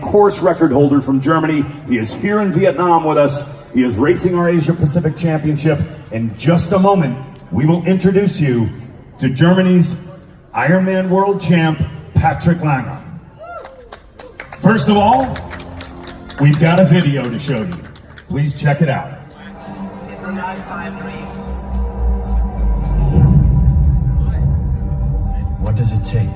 Course record holder from Germany. He is here in Vietnam with us. He is racing our Asia Pacific Championship. In just a moment, we will introduce you to Germany's Ironman world champ, Patrick Lange. First of all, we've got a video to show you. Please check it out. What does it take?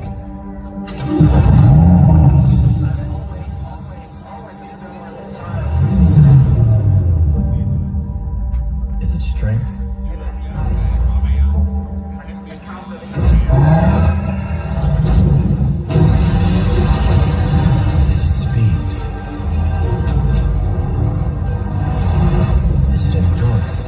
Is it strength? Is it speed? Is it endurance?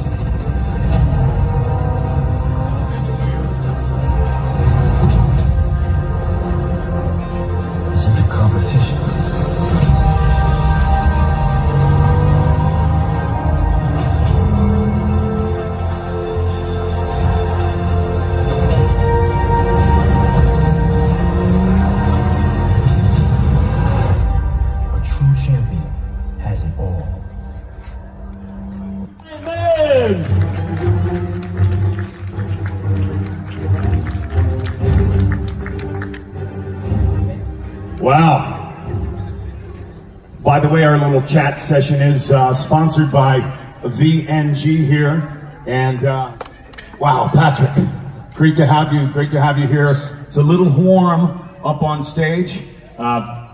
Is it the competition? A true champion has it all. Wow. By the way, our little chat session is sponsored by VNG here. And wow, Patrick, great to have you. Great to have you here. It's a little warm up on stage.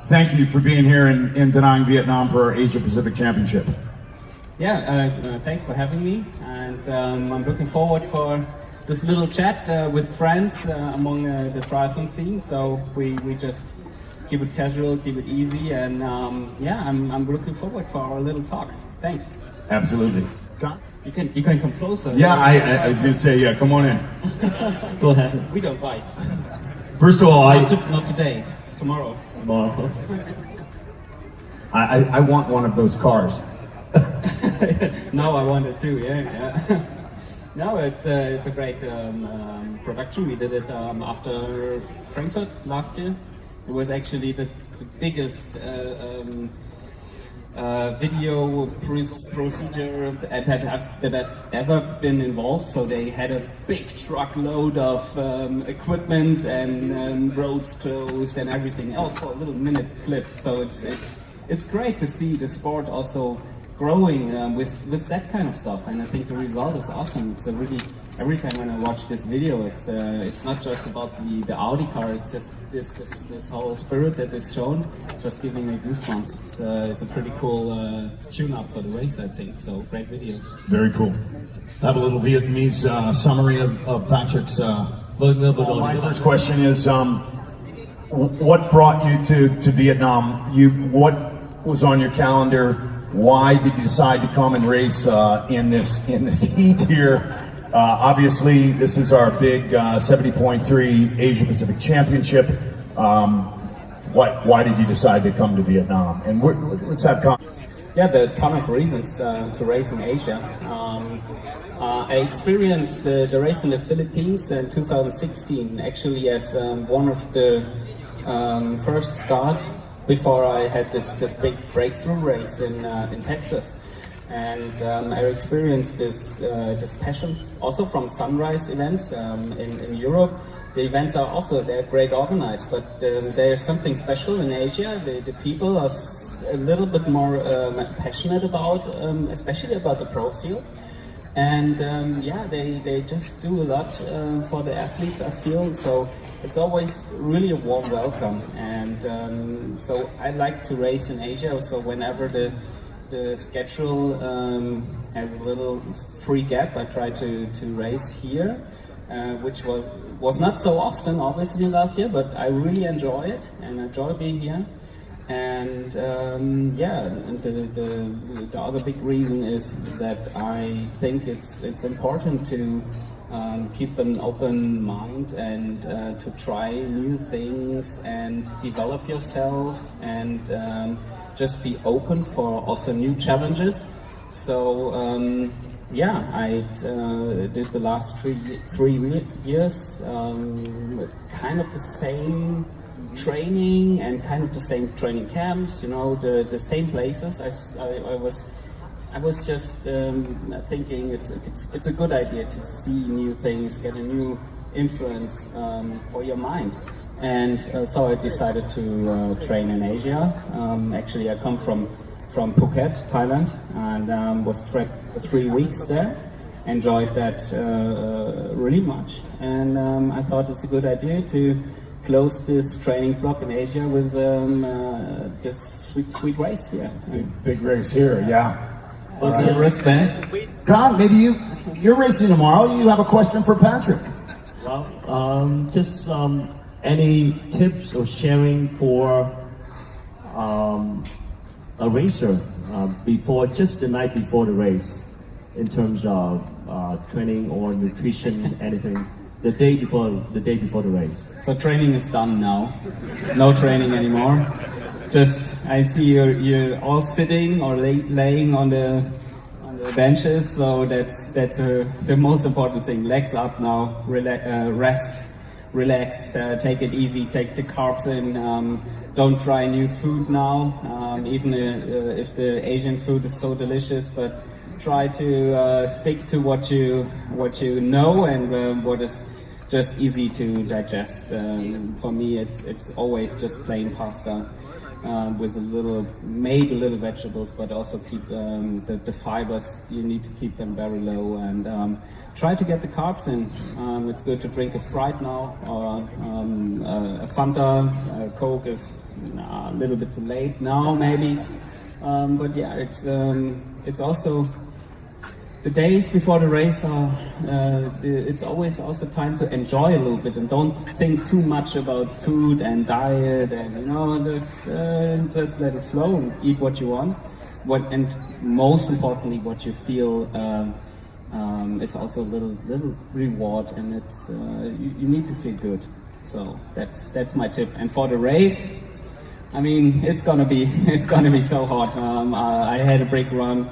Thank you for being here in Danang, Vietnam for our Asia Pacific Championship. Yeah, thanks for having me, and I'm looking forward for this little chat with friends among the triathlon scene. So we just keep it casual, keep it easy, and yeah, I'm looking forward for our little talk. Thanks. Absolutely. You can come closer. Yeah, I was gonna say, yeah, come on in. Go ahead. We don't bite. First of all, Not today. Tomorrow. I want one of those cars. No, I wanted to. Yeah. No, it's a great production. We did it after Frankfurt last year. It was actually the biggest video procedure that I've ever been involved. So they had a big truckload of equipment and roads closed and everything else for a little minute clip. So it's great to see the sport also growing with that kind of stuff, and I think the result is awesome. It's a really, every time when I watch this video, it's not just about the Audi car. It's just this whole spirit that is shown, just giving me goosebumps. It's a pretty cool tune-up for the race, I think. So great video. Very cool. Have a little Vietnamese summary of Patrick's. My first question is, what brought you to Vietnam? What was on your calendar? Why did you decide to come and race in this heat here? Obviously, this is our big 70.3 Asia Pacific Championship. Why did you decide to come to Vietnam? And let's have Yeah, there are a ton of reasons to race in Asia. I experienced the race in the Philippines in 2016, actually as one of the first start before I had this big breakthrough race in Texas. And I experienced this passion also from sunrise events in Europe. The events are also, they're great organized, but there's something special in Asia. The people are a little bit more passionate about, especially about the pro field. And yeah, they just do a lot for the athletes, I feel. So it's always really a warm welcome. And so I like to race in Asia. So whenever the schedule has a little free gap, I try to race here, which was not so often, obviously, last year, but I really enjoy it and enjoy being here. And yeah, and the other big reason is that I think it's important to keep an open mind and to try new things and develop yourself and just be open for also new challenges. So yeah, I did the last three years kind of the same training and kind of the same training camps, you know, the same places. I was just thinking it's a good idea to see new things, get a new influence for your mind. And so I decided to train in Asia. Actually, I come from Phuket, Thailand, and was 3 weeks there. Enjoyed that really much, and I thought it's a good idea to close this training block in Asia with this sweet race here. Big race here, yeah. What's your wristband? Con, maybe you're racing tomorrow. You have a question for Patrick. Well, just any tips or sharing for a racer before, just the night before the race, in terms of training or nutrition, anything. The day before the race. So training is done now. No training anymore. Just I see you're all sitting or laying on the benches. So that's the most important thing. Legs up now. Rest, relax. Take it easy. Take the carbs in. Don't try new food now. Even if the Asian food is so delicious, but try to stick to what you know and what is just easy to digest. For me, it's always just plain pasta with maybe a little vegetables, but also keep the fibers. You need to keep them very low and try to get the carbs in. It's good to drink a Sprite now or a Fanta. Coke is a little bit too late now, maybe. But yeah, it's also. The days before the race it's always also time to enjoy a little bit and don't think too much about food and diet and just let it flow and eat what you want. And most importantly, what you feel is also a little reward, and it's you need to feel good. So that's my tip. And for the race, I mean, it's gonna be so hot. I had a break run.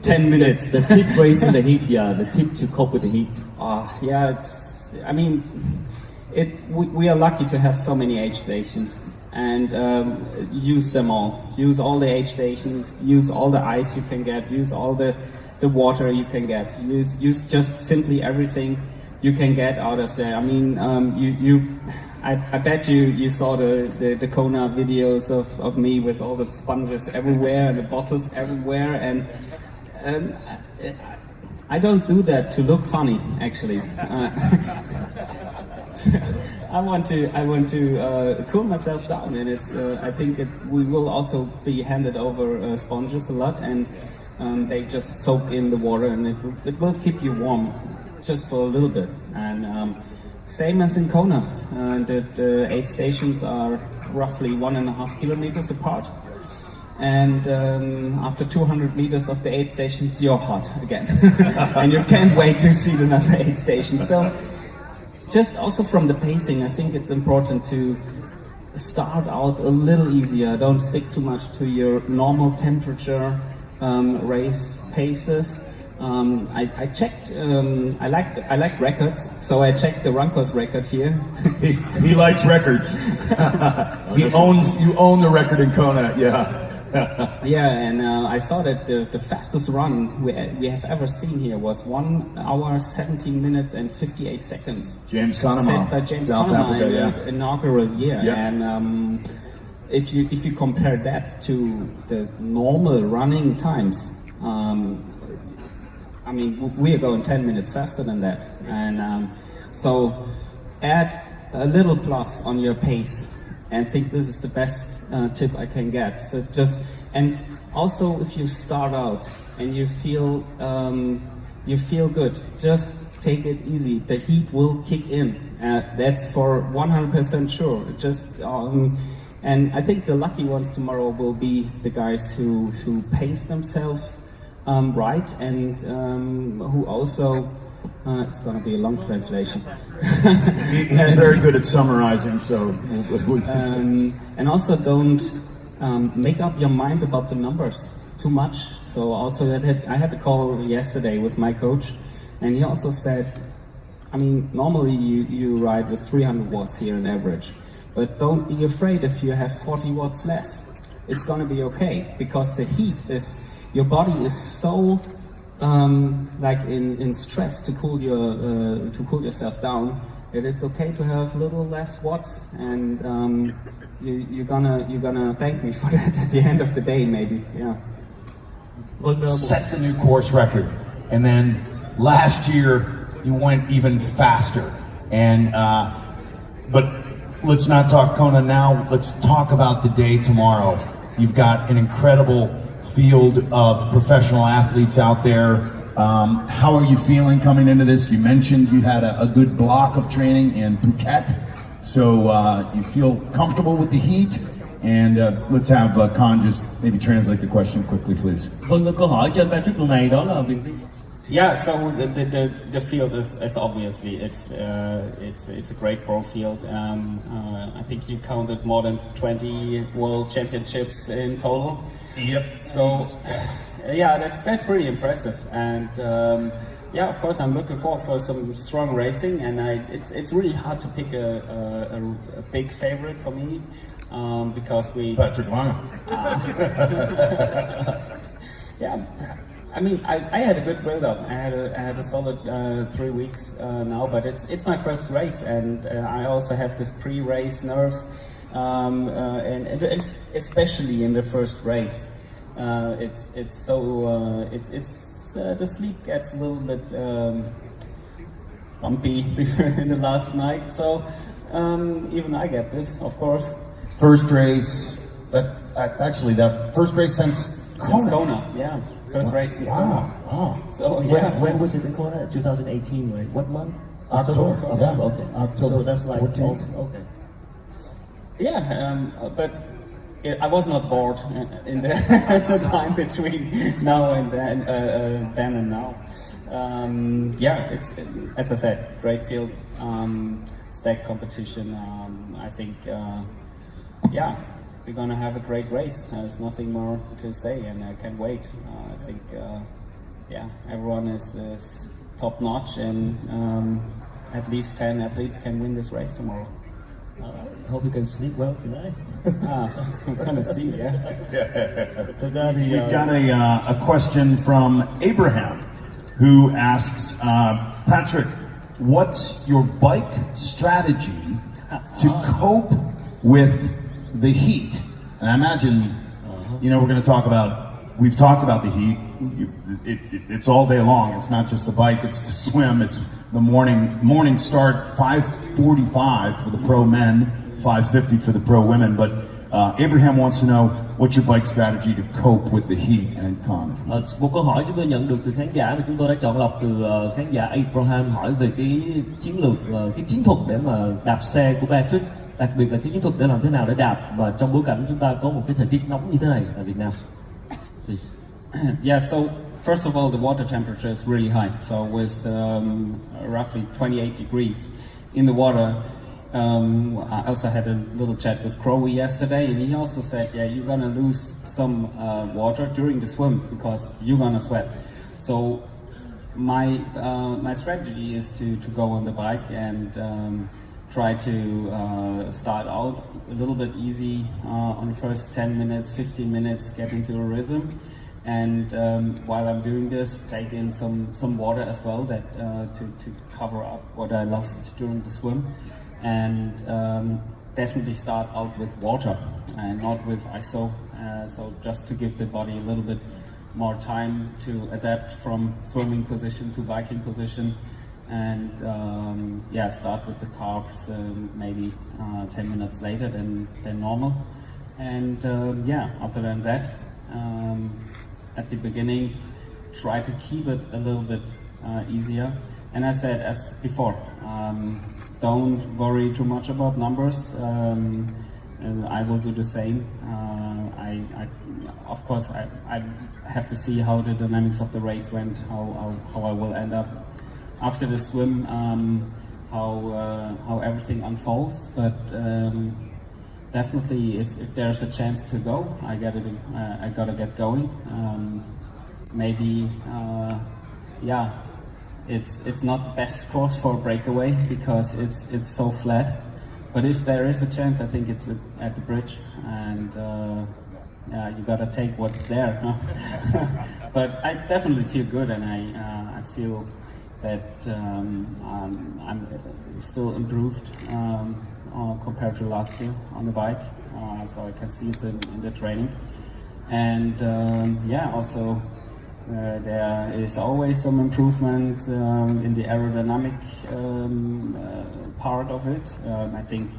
10 minutes. The tip race in the heat, yeah. The tip to cope with the heat. Yeah, we are lucky to have so many aid stations and use them all. Use all the aid stations. Use all the ice you can get. Use all the water you can get. Use just simply everything you can get out of there. I mean, I bet you saw the Kona videos of me with all the sponges everywhere and the bottles everywhere and. I don't do that to look funny, actually. I want to cool myself down, and I think we will also be handed over sponges a lot, and they just soak in the water, and it will keep you warm just for a little bit. And same as in Kona, the aid stations are roughly 1.5 kilometers apart. And after 200 meters of the aid stations, you're hot again. And you can't wait to see another aid station. So just also from the pacing, I think it's important to start out a little easier. Don't stick too much to your normal temperature race paces. I checked, I like records, so I checked the Rankos record here. He likes records. You own the record in Kona, yeah. Yeah, and I saw that the fastest run we have ever seen here was 1 hour, 17 minutes and 58 seconds. James Conema. Set by James South Conema Africa, in yeah. the inaugural year. Yeah. And if you compare that to the normal running times, I mean, we are going 10 minutes faster than that. And so add a little plus on your pace and think this is the best tip I can get. So and also if you start out and you feel good, just take it easy. The heat will kick in. That's for 100% sure. And I think the lucky ones tomorrow will be the guys who pace themselves right and who also. It's going to be a long translation. He's very good at summarizing, so. And also don't make up your mind about the numbers too much. So also I had a call yesterday with my coach, and he also said, I mean, normally you ride with 300 watts here on average, but don't be afraid if you have 40 watts less. It's gonna be okay, because the heat is, your body is so like in stress to cool yourself down, that it's okay to have a little less watts, and you're gonna thank me for that at the end of the day, maybe. Yeah. Set the new course record, and then last year you went even faster. And but let's not talk Kona now. Let's talk about the day tomorrow. You've got an incredible field of professional athletes out there. How are you feeling coming into this? You mentioned you had a good block of training in Phuket, so you feel comfortable with the heat. And let's have Khan just maybe translate the question quickly, please. Vâng, câu hỏi cho anh Patrick lần này đó là việc Yeah, so the field is obviously it's a great pro field. I think you counted more than 20 world championships in total. Yep. So yeah, that's pretty impressive. And yeah, of course, I'm looking forward for some strong racing. And it's really hard to pick a big favorite for me because we Patrick Lange. Yeah. I mean, I had a good build-up. I had a solid 3 weeks now, but it's my first race, and I also have this pre-race nerves, and it's especially in the first race. The sleep gets a little bit bumpy in the last night, so even I get this, of course. First race. That first race since Kona, yeah. First race since Kona. Wow. So yeah. When was it in Kona? 2018, right? What month? October. Yeah. Okay. October. So that's like 14th. okay. Yeah, but I was not bored in the, the time between now and then and now. Yeah, it's, as I said, great field, stack competition. I think, yeah, we're gonna have a great race. There's nothing more to say, and I can't wait. I think, yeah, everyone is top notch, and at least 10 athletes can win this race tomorrow. I hope you can sleep well tonight. I'm gonna see, yeah. We've got a question from Abraham, who asks, Patrick, what's your bike strategy to cope with the heat? And I imagine, you know, we've talked about the heat. It's all day long. It's not just the bike, it's the swim. It's the morning start, 5:45 for the pro men, 5:50 for the pro women. But Abraham wants to know, what's your bike strategy to cope with the heat and con? Một câu hỏi chúng tôi nhận được từ khán giả mà chúng tôi đã chọn lọc từ khán giả Abraham hỏi về cái chiến lược, cái chiến thuật để mà đạp xe của Patrick, đặc biệt là cái chiến thuật để làm thế nào để đạp và trong bối cảnh chúng ta có một cái thời tiết nóng như thế này tại Việt Nam. Please. Yeah, so first of all, the water temperature is really high. So with roughly 28 degrees in the water. I also had a little chat with Crowe yesterday, and he also said, yeah, you're gonna lose some water during the swim because you're gonna sweat. So my strategy is to go on the bike and try to start out a little bit easy on the first 10 minutes, 15 minutes, get into a rhythm. And while I'm doing this, take in some water as well that to cover up what I lost during the swim. And definitely start out with water and not with ISO, so just to give the body a little bit more time to adapt from swimming position to biking position, and yeah, start with the carbs maybe 10 minutes later than normal. And yeah, other than that, at the beginning, try to keep it a little bit easier. And I said, as before, don't worry too much about numbers. I will do the same. Of course, I have to see how the dynamics of the race went, how I will end up after the swim, how everything unfolds. But definitely, if there's a chance to go, I gotta get going. Maybe, yeah. It's not the best course for a breakaway because it's so flat, but if there is a chance, I think it's at the bridge, and yeah, you gotta take what's there. But I definitely feel good, and I feel that I'm still improved compared to last year on the bike, so I can see it in the training. And yeah, also there is always some improvement in the aerodynamic part of it. I think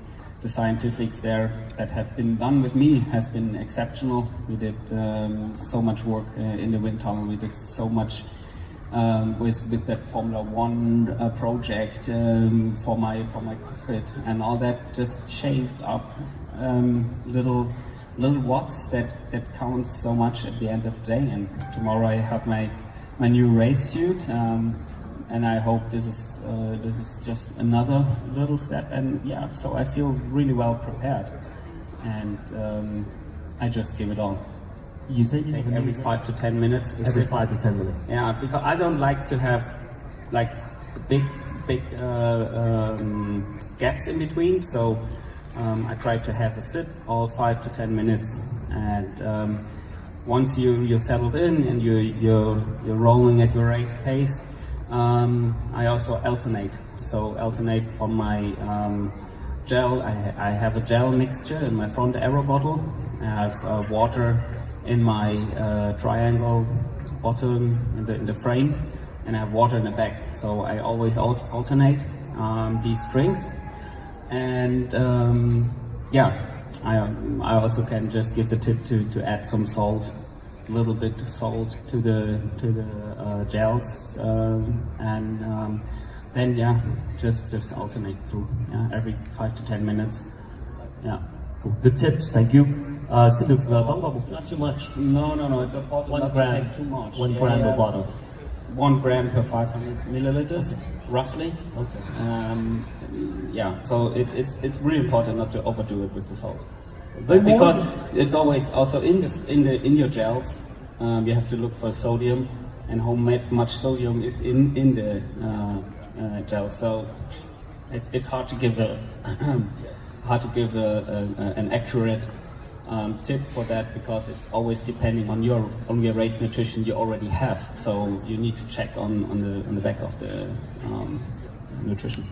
the scientifics there that have been done with me has been exceptional. We did so much work in the wind tunnel. We did so much with that Formula One project for my cockpit, and all that just shaved up little watts that counts so much at the end of the day. And tomorrow I have my new race suit, and I hope this is just another little step. And yeah, so I feel really well prepared, and I just give it all. You say you Every 5 to 10 minutes. every 5 to 10 minutes. Yeah, because I don't like to have like big gaps in between. So I try to have a sit all 5 to 10 minutes, and once you're settled in and you're rolling at your race pace, I also alternate. So alternate from my gel. I have a gel mixture in my front aero bottle. I have water in my triangle bottom in the frame, and I have water in the back. So I always alternate these strings. And yeah, I also can just give the tip to add some salt, a little bit of salt to the gels, and then yeah, just alternate through every 5 to 10 minutes. Yeah. Cool. Good tips, thank you. Xin được tóm vào một not too much. No, it's important One not gram. to take too much. 1 gram per bottle. 1 gram per 500 milliliters, roughly. Okay. Yeah, so it's really important not to overdo it with the salt, Với because it's always also in your gels. You have to look for sodium, and how much sodium is in the gel. So it's hard to give an accurate tip for that, because it's always depending on your race nutrition you already have. So you need to check on the back of the nutrition.